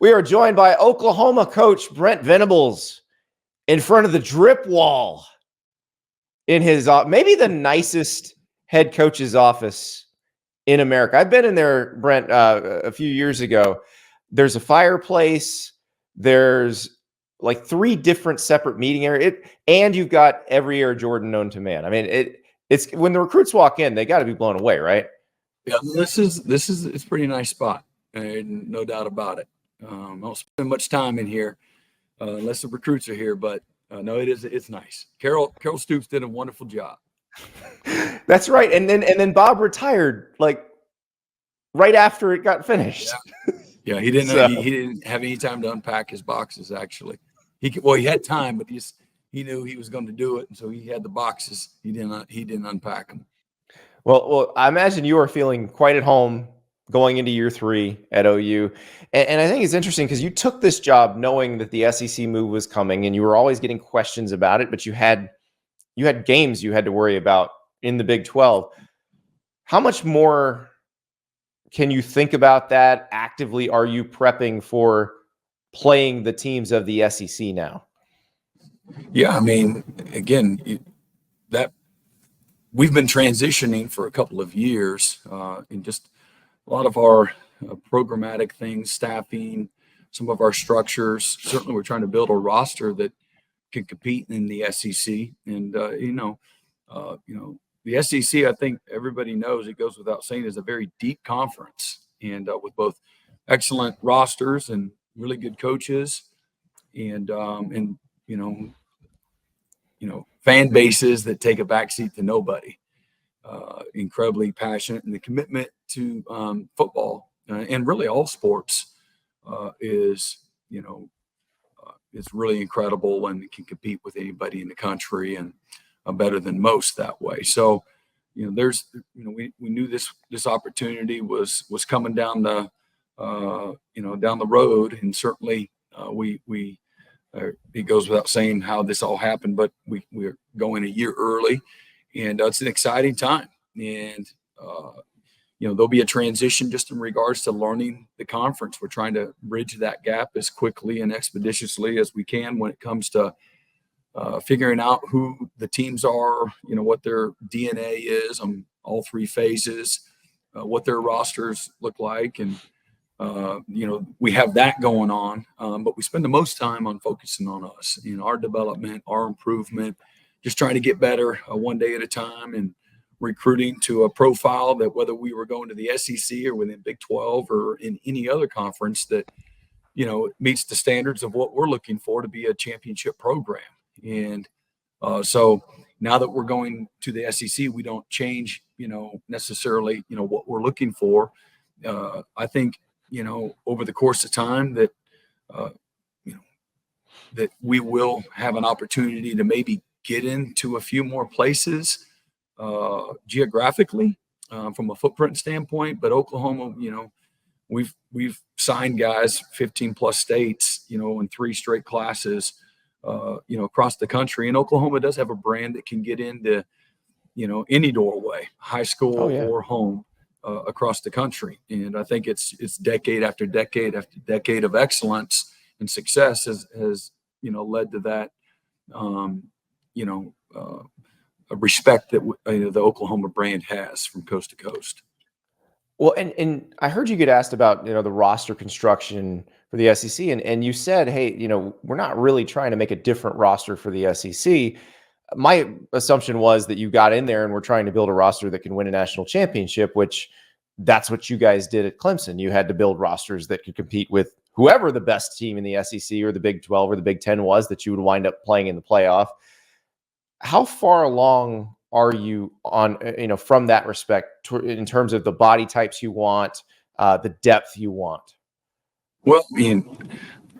We are joined by Oklahoma coach Brent Venables in front of the drip wall in his maybe the nicest head coach's office in America. I've been in there, Brent, a few years ago. There's a fireplace. There's like 3 different separate meeting areas, and you've got every Air Jordan known to man. I mean, it's when the recruits walk in, they got to be blown away, right? Yeah, it's a pretty nice spot, and no doubt about it. I don't spend much time in here unless the recruits are here, but no, it's nice. Carol Stoops did a wonderful job. That's right, and then Bob retired like right after it got finished. Yeah, he didn't have any time to unpack his boxes. Actually, he had time, but he knew he was going to do it, and so he had the boxes. He didn't unpack them. Well, I imagine you are feeling quite at home going into year 3 at OU. And I think it's interesting because you took this job knowing that the SEC move was coming, and you were always getting questions about it, but you had games you had to worry about in the Big 12. How much more can you think about that actively? Are you prepping for playing the teams of the SEC now? Yeah, I mean, again, that we've been transitioning for a couple of years in just a lot of our programmatic things, staffing, some of our structures. Certainly, we're trying to build a roster that can compete in the SEC. And the SEC, I think everybody knows, it goes without saying, is a very deep conference, and with both excellent rosters and really good coaches, and fan bases that take a backseat to nobody. Incredibly passionate, and the commitment to football and really all sports is really incredible, and can compete with anybody in the country, and better than most that way. So, we knew this opportunity was coming down the road, and certainly it goes without saying how this all happened, but we're going a year early, and it's an exciting time. And there'll be a transition just in regards to learning the conference. We're trying to bridge that gap as quickly and expeditiously as we can when it comes to figuring out who the teams are, what their DNA is on all 3 phases, what their rosters look like. And, we have that going on, but we spend the most time on focusing on us, our development, our improvement, just trying to get better one day at a time, and recruiting to a profile that whether we were going to the SEC or within Big 12 or in any other conference that, meets the standards of what we're looking for to be a championship program. And so now that we're going to the SEC, we don't change, necessarily, what we're looking for. I think, over the course of time that, that we will have an opportunity to maybe get into a few more places geographically from a footprint standpoint. But Oklahoma, we've signed guys 15 plus states, in 3 straight classes, across the country. And Oklahoma does have a brand that can get into, any doorway, high school or home, across the country. And I think it's decade after decade after decade of excellence and success has led to that, a respect that the Oklahoma brand has from coast to coast. Well, and I heard you get asked about, the roster construction for the SEC, and you said, hey, we're not really trying to make a different roster for the SEC. My assumption was that you got in there and we're trying to build a roster that can win a national championship, which that's what you guys did at Clemson. You had to build rosters that could compete with whoever the best team in the SEC or the Big 12 or the Big 10 was that you would wind up playing in the playoff. How far along are you on, from that respect in terms of the body types you want, the depth you want? Well,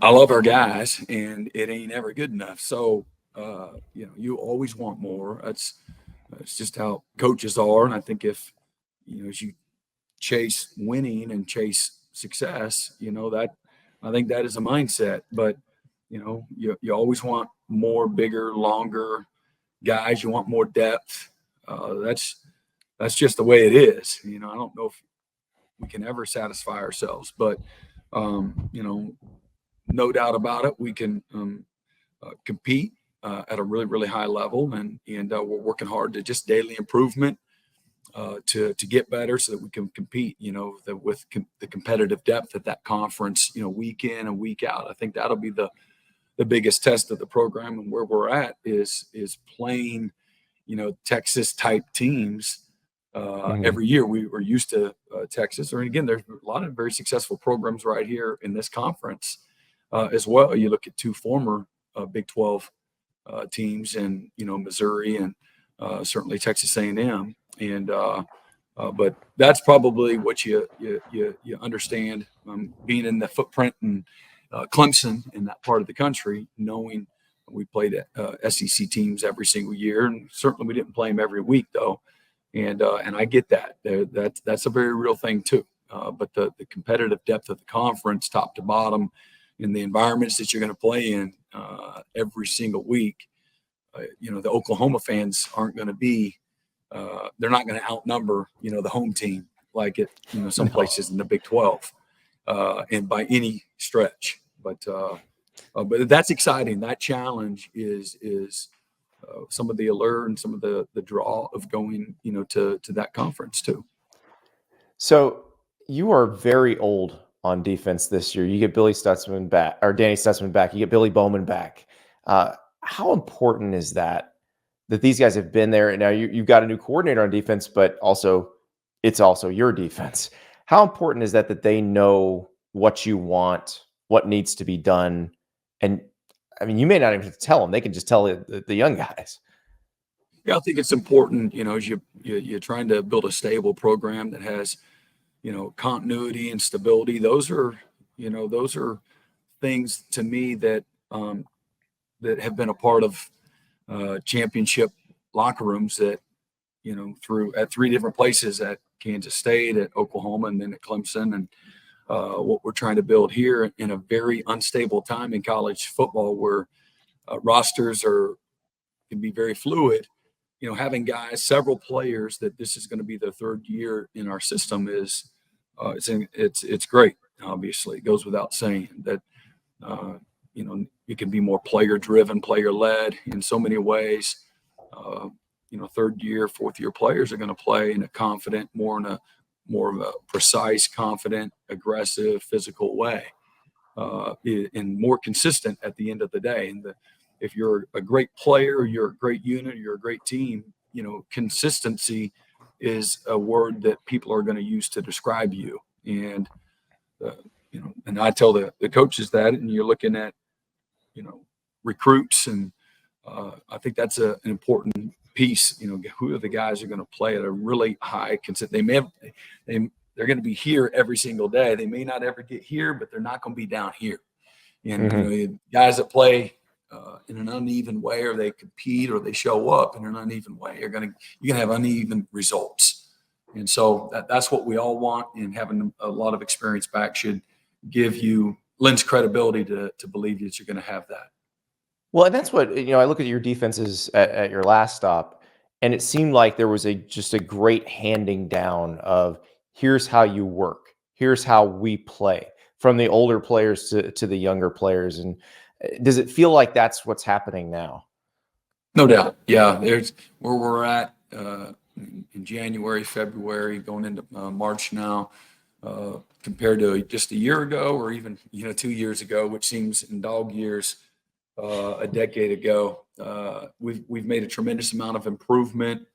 I love our guys, and it ain't ever good enough. So, you always want more. It's just how coaches are. And I think if, as you chase winning and chase success, that I think that is a mindset. But, you always want more, bigger, longer guys. You want more depth. That's just the way it is. I don't know if we can ever satisfy ourselves, but You know, no doubt about it, we can compete at a really, really high level, and we're working hard to just daily improvement to get better so that we can compete. You know, with the competitive depth at that conference, you know, week in and week out. I think that'll be the biggest test of the program, and where we're at is playing, you know, Texas type teams Mhm. every year. We were used to Texas, or again, there's a lot of very successful programs right here in this conference as well. You look at two former Big 12 teams, and you know, Missouri and certainly Texas A&M, but that's probably what you understand, being in the footprint and Clemson in that part of the country, knowing we played SEC teams every single year, and certainly we didn't play them every week though, and I get that. That's a very real thing too. But the competitive depth of the conference, top to bottom, in the environments that you're going to play in every single week, you know, the Oklahoma fans aren't going to be. They're not going to outnumber, you know, the home team like it, you know, some No. places in the Big 12, and by any stretch. But that's exciting. That challenge is some of the allure and some of the draw of going, you know, to that conference too. So you are very old on defense this year. You get Billy Stutzman back, or Danny Stutzman back. You get Billy Bowman back. How important is that these guys have been there? And now you've got a new coordinator on defense, but also it's also your defense. How important is that they know what you want, what needs to be done? And I mean, you may not even have to tell them; they can just tell the young guys. Yeah, I think it's important, you know, as you're trying to build a stable program that has, you know, continuity and stability. Those are, you know, those are things to me that that have been a part of championship locker rooms that, you know, through at three different places, at Kansas State, at Oklahoma, and then at Clemson. And what we're trying to build here in a very unstable time in college football, where rosters are can be very fluid. You know, having guys, several players that this is going to be their third year in our system is it's great. Obviously, it goes without saying that uh, you know, you can be more player driven, player led in so many ways. Uh, you know, third year, fourth year players are going to play in a confident, more of a precise, confident, aggressive, physical way, and more consistent at the end of the day. And if you're a great player, you're a great unit, you're a great team, you know, consistency is a word that people are going to use to describe you. And, uh, you know, and I tell the coaches that, and you're looking at, you know, recruits. And I think that's an important piece. You know, who are the guys who are going to play at a really high consent? They're going to be here every single day. They may not ever get here, but they're not going to be down here. And you Mhm. know, guys that play in an uneven way, or they compete, or they show up in an uneven way, you're gonna have uneven results. And so that's what we all want. And having a lot of experience back should lends credibility to believe that you're going to have that. Well, and that's what, I look at your defenses at your last stop, and it seemed like there was just a great handing down of here's how you work, here's how we play, from the older players to the younger players. And does it feel like that's what's happening now? No doubt. Yeah, there's where we're at in January, February, going into March now, compared to just a year ago, or even 2 years ago, which seems in dog years, a decade ago. We've made a tremendous amount of improvement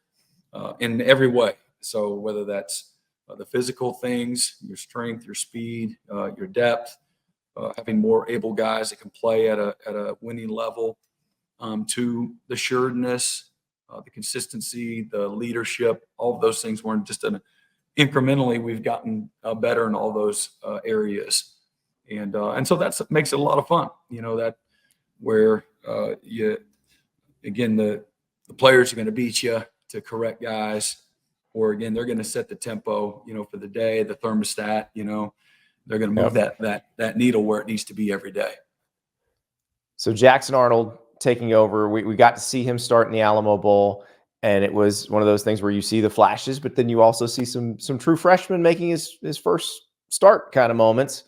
in every way. So whether that's the physical things, your strength, your speed, your depth, having more able guys that can play at a winning level, to the assuredness, the consistency, the leadership, all of those things. We're just incrementally, we've gotten better in all those areas, and so that makes it a lot of fun. You know, that where you again, the players are going to beat you to correct guys, or again, they're going to set the tempo, for the day, the thermostat. They're going to move Yep. that needle where it needs to be every day. So Jackson Arnold taking over, we got to see him start in the Alamo Bowl, and it was one of those things where you see the flashes, but then you also see some true freshmen making his first start kind of moments.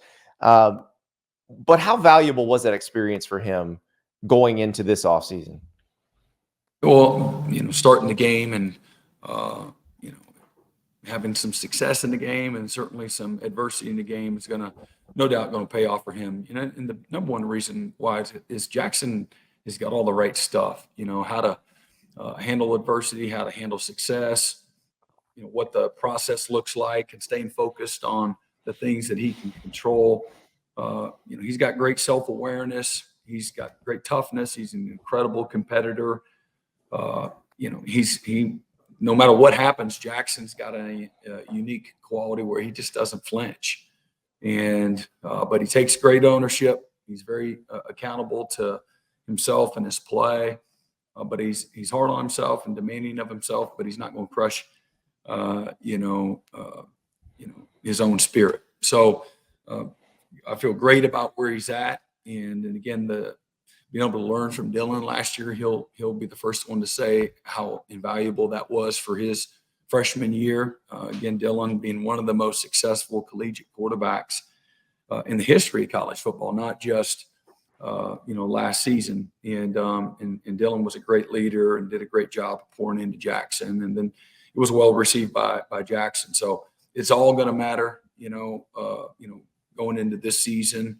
But how valuable was that experience for him going into this offseason? Well, starting the game and, you know, having some success in the game and certainly some adversity in the game is no doubt going to pay off for him. And the number one reason why is Jackson has got all the right stuff, how to handle adversity, how to handle success, what the process looks like, and staying focused on the things that he can control. He's got great self-awareness. He's got great toughness. He's an incredible competitor. He no matter what happens, Jackson's got a unique quality where he just doesn't flinch. And but he takes great ownership. He's very accountable to himself and his play. But he's hard on himself and demanding of himself. But he's not going to crush, his own spirit. So I feel great about where he's at. And again, being able to learn from Dylan last year, he'll be the first one to say how invaluable that was for his freshman year. Again, Dylan being one of the most successful collegiate quarterbacks in the history of college football, not just last season. And Dylan was a great leader and did a great job pouring into Jackson. And then it was well received by Jackson. So it's all going to matter, going into this season.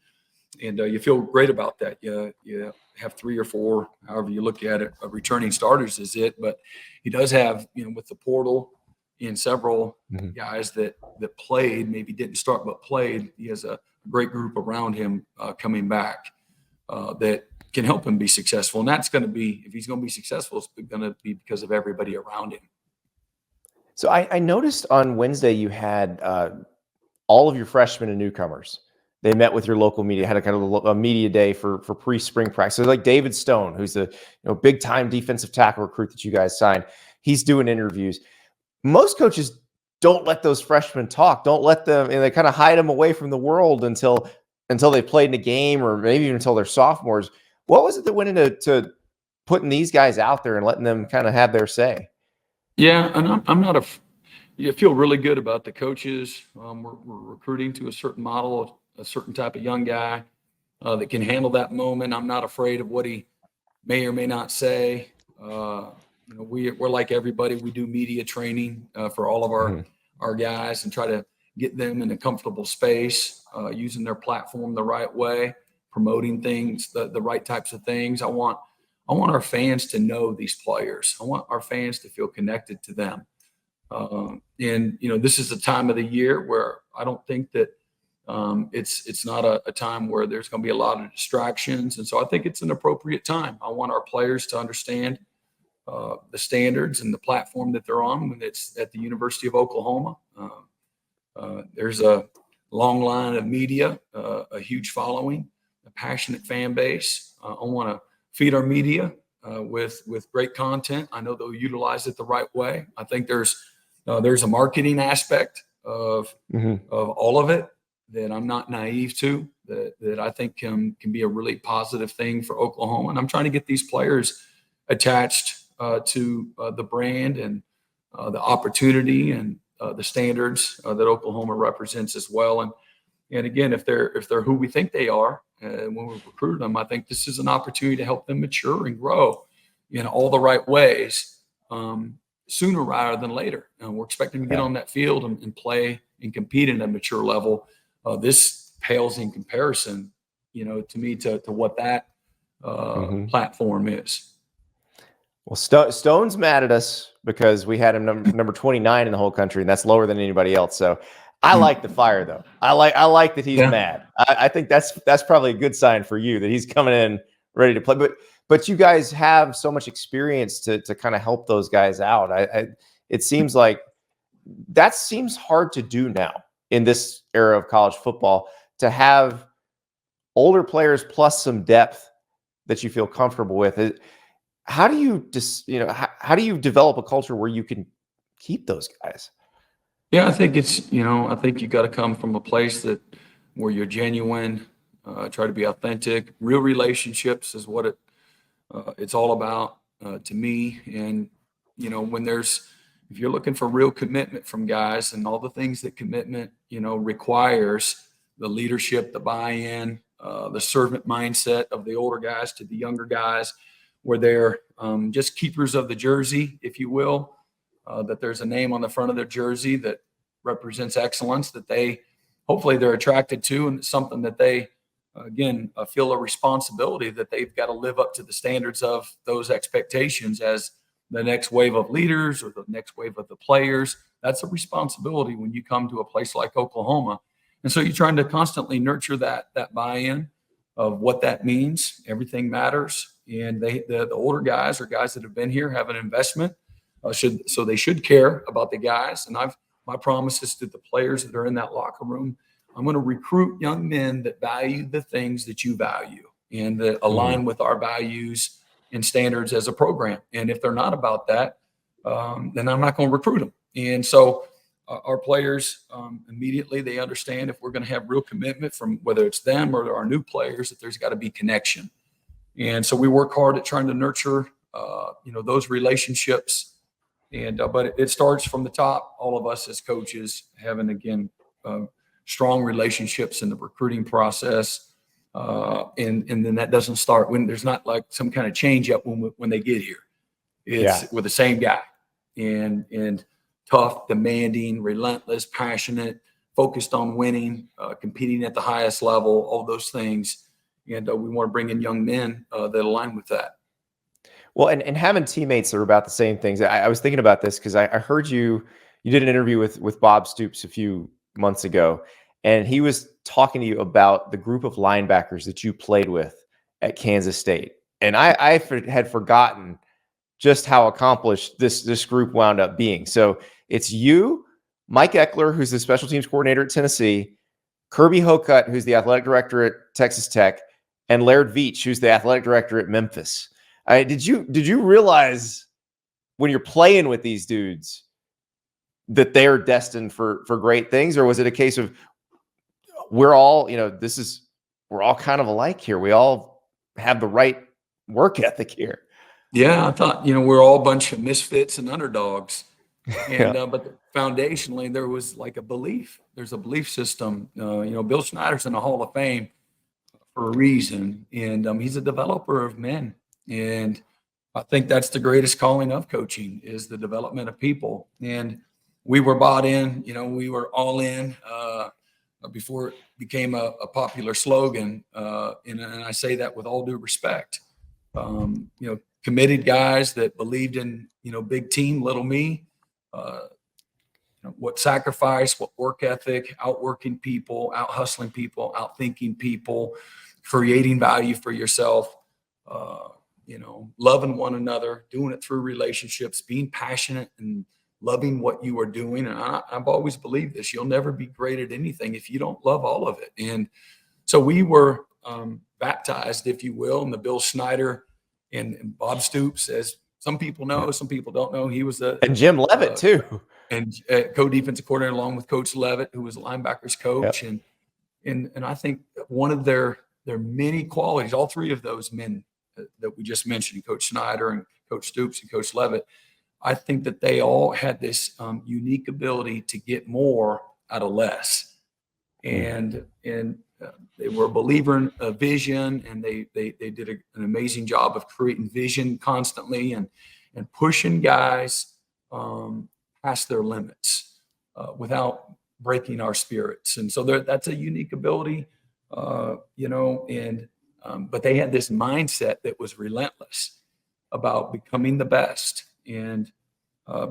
And you feel great about that. You have 3 or 4, however you look at it, returning starters is it. But he does have, with the portal and several guys that played, maybe didn't start but played. He has a great group around him coming back that can help him be successful. And that's going to be, if he's going to be successful, it's going to be because of everybody around him. So I noticed on Wednesday you had all of your freshmen and newcomers. They met with your local media, had a kind of a media day for pre-spring practice. So like David Stone, who's a big time defensive tackle recruit that you guys signed, he's doing interviews. Most coaches don't let those freshmen talk. Don't let them, and they kind of hide them away from the world until they played in a game, or maybe even until they're sophomores. What was it that went into putting these guys out there and letting them kind of have their say? Yeah, and I'm not you feel really good about the coaches. We're recruiting to a certain model, a certain type of young guy that can handle that moment. I'm not afraid of what he may or may not say. We're like everybody. We do media training for all of our guys and try to get them in a comfortable space, using their platform the right way, promoting things, the right types of things. I want our fans to know these players. I want our fans to feel connected to them. And this is the time of the year where I don't think that it's not a time where there's going to be a lot of distractions. And so I think it's an appropriate time. I want our players to understand the standards and the platform that they're on when it's at the University of Oklahoma. There's a long line of media, a huge following, a passionate fan base. I want to feed our media with great content. I know they'll utilize it the right way. I think there's a marketing aspect of all of it that I'm not naive to, that I think can be a really positive thing for Oklahoma. And I'm trying to get these players attached to the brand and the opportunity and the standards that Oklahoma represents as well. And again, if they're who we think they are, when we recruit them, I think this is an opportunity to help them mature and grow in all the right ways sooner rather than later. And we're expecting to get on that field and play and compete at a mature level. This pales in comparison, to me, to what that platform is. Well, Stone's mad at us because we had him number 29 in the whole country, and that's lower than anybody else. So I like the fire, though. I like that he's mad. I think that's probably a good sign for you that he's coming in ready to play. But you guys have so much experience to kind of help those guys out. It seems like that seems hard to do now in this era of college football, to have older players plus some depth that you feel comfortable with. How do you how do you develop a culture where you can keep those guys? Yeah, I think I think you got to come from a place where you're genuine, try to be authentic. Real relationships is what it's all about to me. And if you're looking for real commitment from guys and all the things that commitment requires, the leadership, the buy-in, the servant mindset of the older guys to the younger guys, where they're just keepers of the jersey, if you will, that there's a name on the front of their jersey that represents excellence, that hopefully they're attracted to, and it's something that they, again, feel a responsibility that they've got to live up to the standards of those expectations as the next wave of leaders or the next wave of the players. That's a responsibility when you come to a place like Oklahoma. And so you're trying to constantly nurture that buy-in of what that means. Everything matters. And the older guys or guys that have been here have an investment. So they should care about the guys. And my promise is to the players that are in that locker room, I'm going to recruit young men that value the things that you value and that align with our values and standards as a program. And if they're not about that, then I'm not going to recruit them. And so our players, immediately they understand if we're going to have real commitment from whether it's them or our new players, that there's got to be connection. And so we work hard at trying to nurture, those relationships. And but it starts from the top. All of us as coaches having, again, strong relationships in the recruiting process. And then that doesn't start when there's not like some kind of change up when they get here. It's with the same guy and tough, demanding, relentless, passionate, focused on winning, competing at the highest level, all those things. And we want to bring in young men that align with that. Well, and having teammates that are about the same things. I was thinking about this because I heard you did an interview with Bob Stoops a few months ago, and he was talking to you about the group of linebackers that you played with at Kansas State. And I had forgotten just how accomplished this group wound up being. So it's you, Mike Eckler, who's the special teams coordinator at Tennessee, Kirby Hocutt, who's the athletic director at Texas Tech, and Laird Veach, who's the athletic director at Memphis. Did you realize when you're playing with these dudes that they're destined for great things, or was it a case of we're all kind of alike here? We all have the right work ethic here. Yeah, I thought, we're all a bunch of misfits and underdogs. And but foundationally, there was like a belief. There's a belief system. Bill Schneider's in the Hall of Fame for a reason, and he's a developer of men. And I think that's the greatest calling of coaching is the development of people. And we were bought in. We were all in before it became a popular slogan. And I say that with all due respect. Committed guys that believed in big team, little me. What sacrifice, what work ethic, outworking people, out hustling people, outthinking people, creating value for yourself, loving one another, doing it through relationships, being passionate and loving what you are doing. And I've always believed this. You'll never be great at anything if you don't love all of it. And so we were baptized, if you will, in the Bill Schneider and Bob Stoops, as some people know, some people don't know. He was and Jim Levitt too, and co-defensive coordinator along with Coach Levitt, who was a linebackers coach. Yep. And I think one of their many qualities, all three of those men that we just mentioned, Coach Schneider and Coach Stoops and Coach Levitt, I think that they all had this unique ability to get more out of less. And they were a believer in a vision, and they did an amazing job of creating vision constantly and pushing guys past their limits without breaking our spirits. And so that's a unique ability, but they had this mindset that was relentless about becoming the best and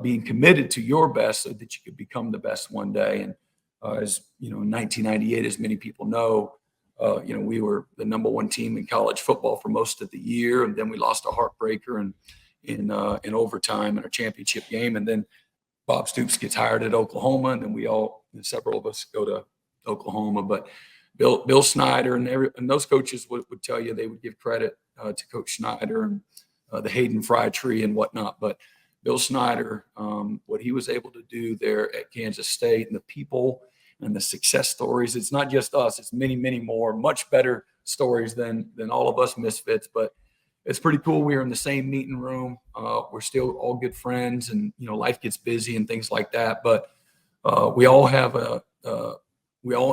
being committed to your best so that you could become the best one day. And as in 1998, as many people know, we were the number one team in college football for most of the year, and then we lost a heartbreaker in overtime in our championship game, and then Bob Stoops gets hired at Oklahoma, and then several of us go to Oklahoma. But Bill Snyder and those coaches would tell you they would give credit to Coach Schneider and the Hayden Fry tree and whatnot. But Bill Snyder, what he was able to do there at Kansas State, and the people and the success stories, it's not just us, it's many, many more, much better stories than all of us misfits. But it's pretty cool. We were in the same meeting room. We're still all good friends, and life gets busy and things like that. But we all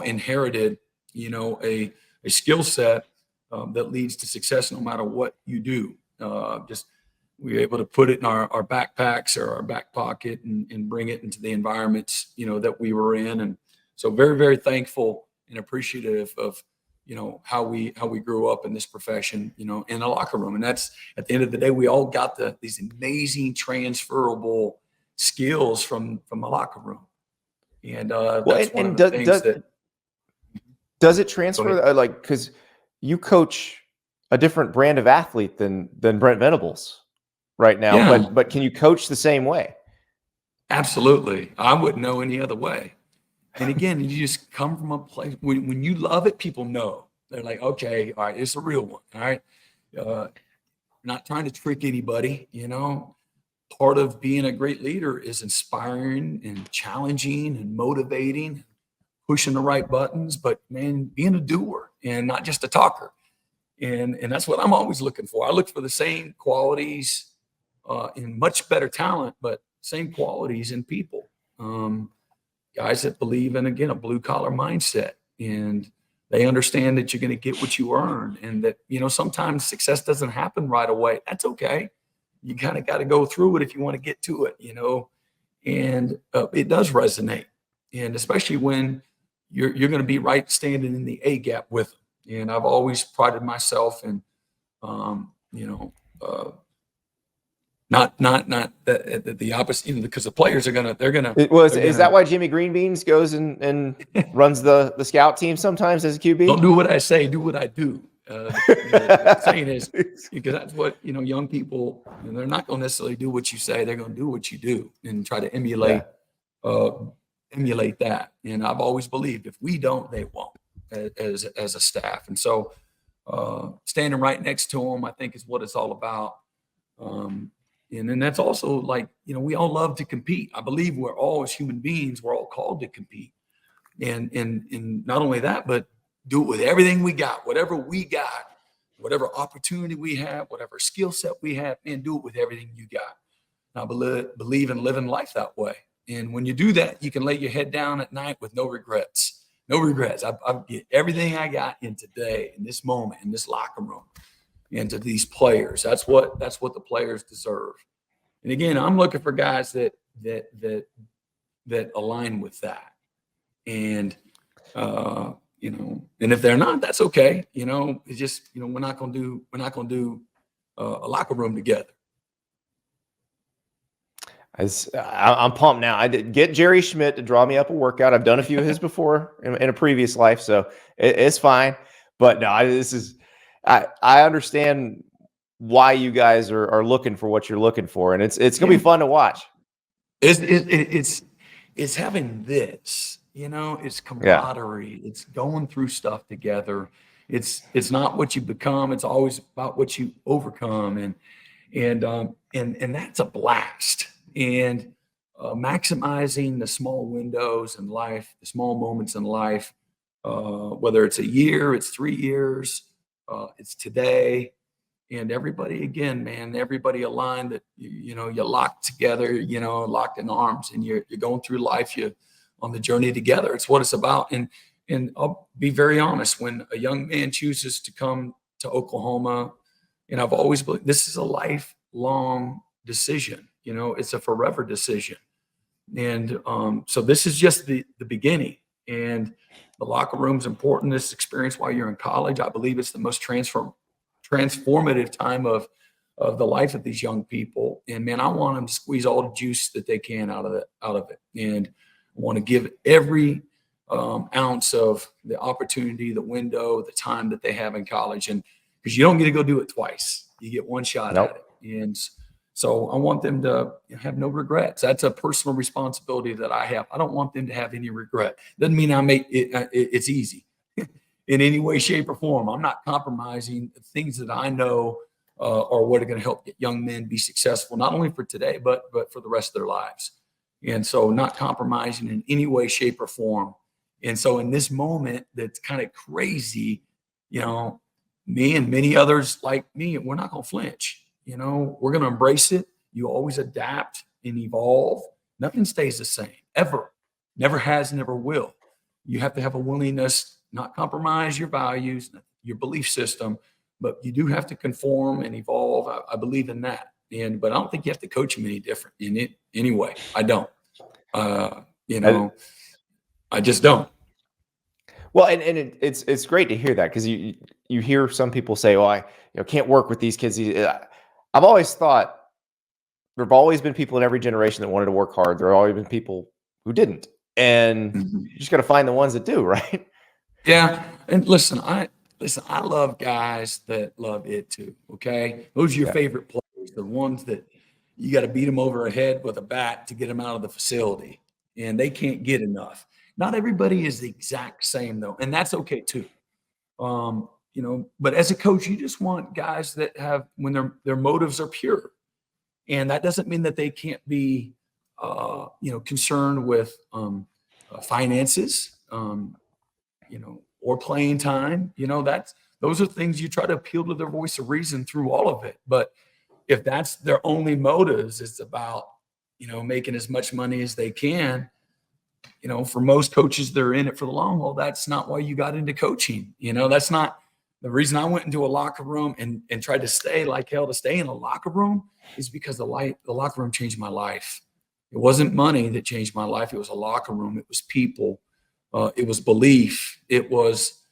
inherited a skill set that leads to success no matter what you do. Just we were able to put it in our backpacks or our back pocket and bring it into the environments, that we were in. And so very, very thankful and appreciative of, how we grew up in this profession, in the locker room. And that's, at the end of the day, we all got these amazing transferable skills from the locker room. And that's one of the things that. Does it transfer, like, because you coach a different brand of athlete than Brent Venables right now, Yeah. but can you coach the same way? Absolutely. I wouldn't know any other way. And again, you just come from a place when you love it, people know. They're like, okay, all right, it's a real one. All right. Not trying to trick anybody, Part of being a great leader is inspiring and challenging and motivating, pushing the right buttons, but man, being a doer and not just a talker. And that's what I'm always looking for. I look for the same qualities in much better talent, but same qualities in people. Guys that believe in, again, a blue collar mindset, and they understand that you're going to get what you earn, and that, sometimes success doesn't happen right away. That's okay. You kind of got to go through it if you want to get to it, and it does resonate. And especially when you're going to be right standing in the A gap with them. And I've always prided myself in, not the opposite, because the players are they're gonna. Is that why Jimmy Green Beans goes and runs the scout team sometimes as a QB? Don't do what I say, do what I do. The saying is, because that's what, young people, they're not going to necessarily do what you say. They're going to do what you do and try to emulate that. And I've always believed if we don't, they won't, as a staff. And so standing right next to them, I think, is what it's all about. And then that's also like, we all love to compete. I believe we're all, as human beings, we're all called to compete. And not only that, but do it with everything we got, whatever opportunity we have, whatever skill set we have, and do it with everything you got. And I believe in living life that way. And when you do that, you can lay your head down at night with no regrets. No regrets. I get everything I got in today, in this moment, in this locker room, into these players. That's what the players deserve. And again, I'm looking for guys that align with that. And and if they're not, that's okay. It's just, we're not going to do a locker room together. I'm pumped now. I did get Jerry Schmidt to draw me up a workout. I've done a few of his before in a previous life, so it's fine. But no, I understand why you guys are looking for what you're looking for, and it's going to be fun to watch. It's having this, it's camaraderie. Yeah. It's going through stuff together. It's not what you become. It's always about what you overcome. And that's a blast. And maximizing the small windows in life, the small moments in life, whether it's a year, it's 3 years, it's today. And everybody, again, man, everybody aligned that, you locked together, locked in arms, and you're going through life, you're on the journey together. It's what it's about. And I'll be very honest, when a young man chooses to come to Oklahoma, and I've always believed this is a lifelong decision, it's a forever decision. And so this is just the beginning. And the locker room's important. This experience while you're in college, I believe it's the most transformative time of the life of these young people. And man, I want them to squeeze all the juice that they can out of it. And I want to give every ounce of the opportunity, the window, the time that they have in college. And because you don't get to go do it twice, you get one shot at it. And so I want them to have no regrets. That's a personal responsibility that I have. I don't want them to have any regret. Doesn't mean I make it's easy in any way, shape, or form. I'm not compromising the things that I know are what are going to help young men be successful, not only for today, but for the rest of their lives. And so not compromising in any way, shape, or form. And so in this moment that's kind of crazy, me and many others like me, we're not going to flinch. We're going to embrace it. You always adapt and evolve. Nothing stays the same, ever. Never has, never will. You have to have a willingness not compromise your values, your belief system, but you do have to conform and evolve. I believe in that. But I don't think you have to coach them any different in it anyway. I don't. You I, know, I just don't. well, and it's great to hear that, because you hear some people say, "Oh, I can't work with these kids." I've always thought there have always been people in every generation that wanted to work hard. There have always been people who didn't, and Mhm. you just got to find the ones that do, right? Yeah, and listen. I love guys that love it too. Okay, those are your Yeah. favorite players, the ones that you got to beat them over the head with a bat to get them out of the facility, and they can't get enough. Not everybody is the exact same though, and that's okay too. But as a coach, you just want guys that have when their motives are pure, and that doesn't mean that they can't be, concerned with finances. Or playing time. Those are things you try to appeal to their voice of reason through all of it. But if that's their only motives, it's about, making as much money as they can. For most coaches, they're in it for the long haul. That's not why you got into coaching. That's not the reason I went into a locker room and tried to stay like hell to stay in a locker room is because the locker room changed my life. It wasn't money that changed my life. It was a locker room. It was people. It was belief. It was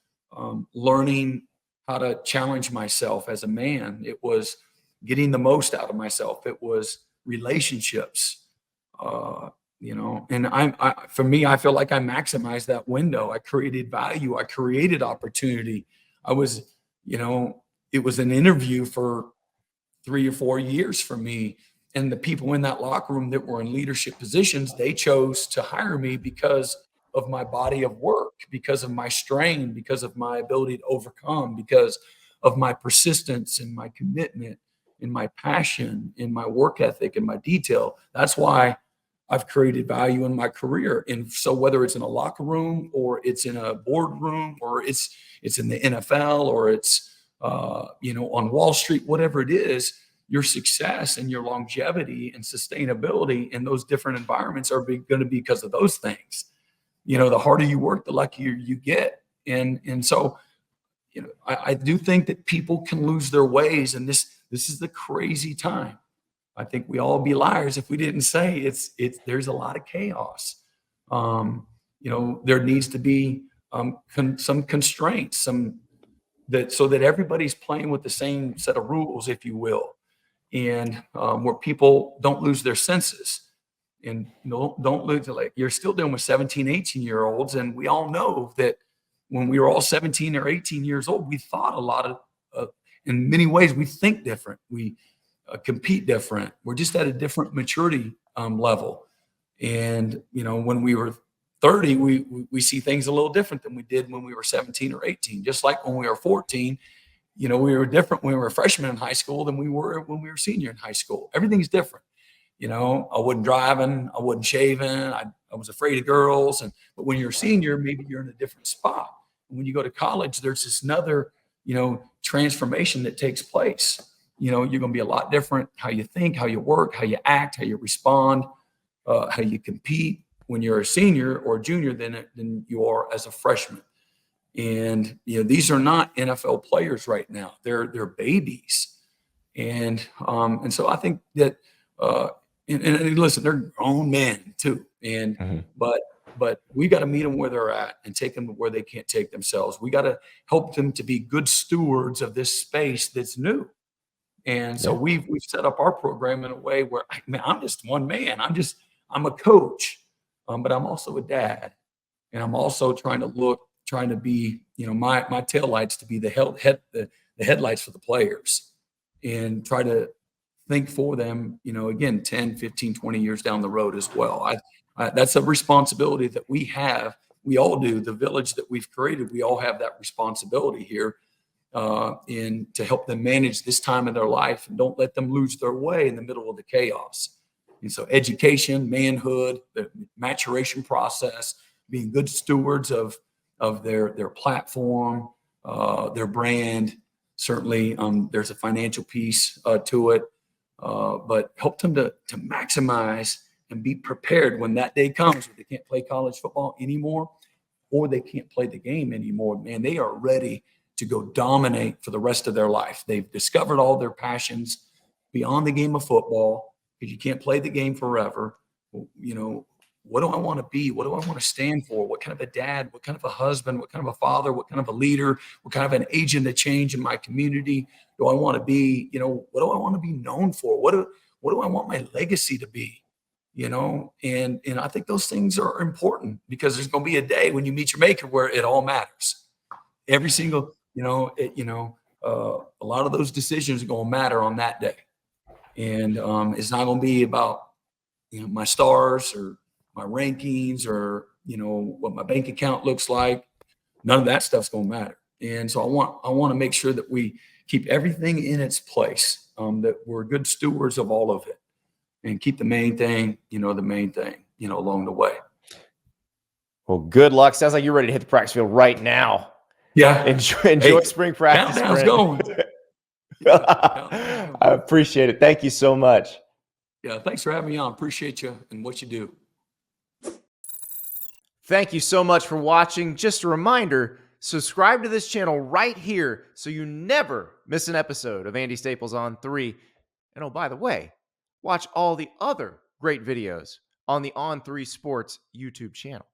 learning how to challenge myself as a man. It was getting the most out of myself. It was relationships. And for me, I feel like I maximized that window. I created value. I created opportunity. I was, it was an interview for 3 or 4 years for me. And the people in that locker room that were in leadership positions, they chose to hire me because of my body of work, because of my strain, because of my ability to overcome, because of my persistence and my commitment and my passion and my work ethic and my detail. That's why I've created value in my career. And so whether it's in a locker room or it's in a boardroom or it's in the NFL or it's on Wall Street, whatever it is, your success and your longevity and sustainability in those different environments are going to be because of those things. The harder you work, the luckier you get. And so, I do think that people can lose their ways, and this is the crazy time. I think we all be liars if we didn't say there's a lot of chaos. There needs to be some constraints, so that everybody's playing with the same set of rules, if you will, and where people don't lose their senses and don't lose it. Like you're still dealing with 17, 18-year-olds. And we all know that when we were all 17 or 18 years old, we thought a lot in many ways, we think different. We compete different. We're just at a different maturity level. And, when we were 30, we see things a little different than we did when we were 17 or 18. Just like when we were 14, we were different when we were freshmen in high school than we were when we were senior in high school. Everything's different. I wasn't driving, I wasn't shaving, I was afraid of girls. But when you're a senior, maybe you're in a different spot. And when you go to college, there's this another, transformation that takes place. You're going to be a lot different how you think, how you work, how you act, how you respond, how you compete when you're a senior or a junior than you are as a freshman. And these are not NFL players right now. They're babies. And so I think that and listen, they're grown men too. Mhm. But we got to meet them where they're at and take them to where they can't take themselves. We got to help them to be good stewards of this space that's new. And so Yeah. we've set up our program in a way where I'm just one man. I'm a coach, but I'm also a dad, and I'm also trying to be, my taillights to be the headlights for the players, and try to think for them, again, 10, 15, 20 years down the road as well. That's a responsibility that we have. We all do. The village that we've created, we all have that responsibility here, and to help them manage this time of their life and don't let them lose their way in the middle of the chaos. And so education, manhood, the maturation process, being good stewards of their platform, their brand. Certainly, there's a financial piece to it, but help them to maximize and be prepared when that day comes where they can't play college football anymore. or they can't play the game anymore, man, they are ready to go dominate for the rest of their life. They've discovered all their passions beyond the game of football, because you can't play the game forever. You know, what do I want to be? What do I want to stand for? What kind of a dad? What kind of a husband? What kind of a father? What kind of a leader? What kind of an agent of change in my community do I want to be? You know, what do I want to be known for? What do I want my legacy to be? You know, and I think those things are important, because there's going to be a day when you meet your maker where it all matters. Every single, a lot of those decisions are going to matter on that day. And it's not going to be about, my stars or my rankings or, what my bank account looks like. None of that stuff's going to matter. And so I want to make sure that we keep everything in its place, that we're good stewards of all of it, and keep the main thing, along the way. Well, good luck. Sounds like you're ready to hit the practice field right now. Yeah. Enjoy spring practice. Countdown's going. I appreciate it. Thank you so much. Yeah, thanks for having me on. Appreciate you and what you do. Thank you so much for watching. Just a reminder, subscribe to this channel right here so you never miss an episode of Andy Staples on 3. And oh, by the way, watch all the other great videos on the On3 Sports YouTube channel.